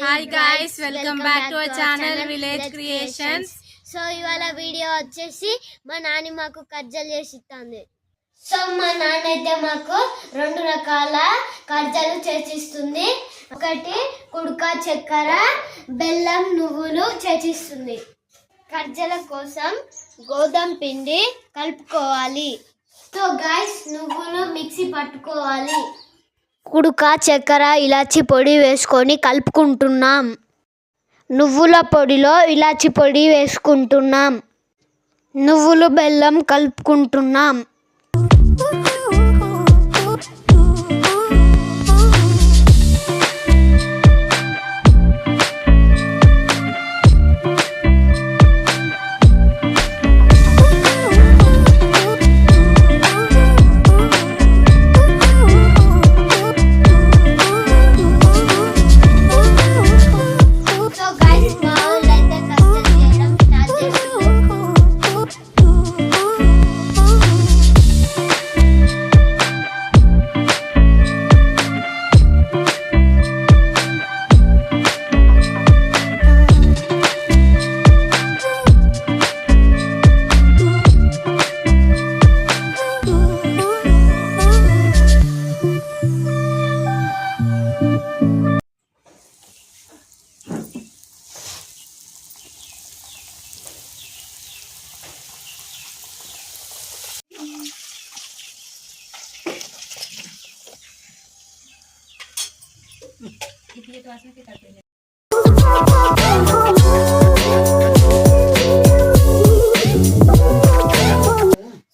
Hi guys, welcome back to our channel village creations. So ఇవాళ video వచ్చేసి మా నాని మాకు కజ్జలు చేసి ఇస్తుంది. సో మా నాన్న అయితే మాకు 2 రకాల కజ్జలు చేసిస్తుంది. ఒకటి కుడుక చక్కెర, బెల్లం, నువ్వులు చేసిస్తుంది. కజ్జల కోసం గోధుమ పిండి కలుపుకోవాలి. సో గైస్, నువ్వులు మిక్సీ పట్టుకోవాలి. కుడుక చక్కెర ఇలాచి పొడి వేసుకొని కలుపుకుంటున్నాం. నువ్వుల పొడిలో ఇలాచి పొడి వేసుకుంటున్నాం. నువ్వులు బెల్లం కలుపుకుంటున్నాం.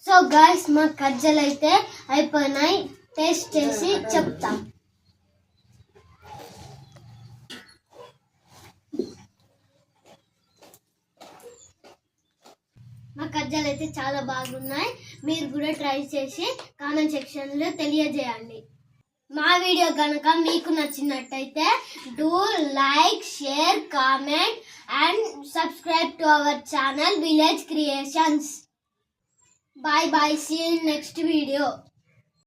సో గైస్, మా కజ్జలు అయితే అయిపోయినాయి. టేస్ట్ చేసి చెప్తాం. మా కజ్జలు అయితే చాలా బాగున్నాయి. మీరు కూడా ట్రై చేసి కామెంట్ సెక్షన్లో తెలియజేయండి. మా వీడియో కనుక మీకు నచ్చినట్టయితే do like, share, comment and subscribe to our channel village creations. Bye bye, see you in next video.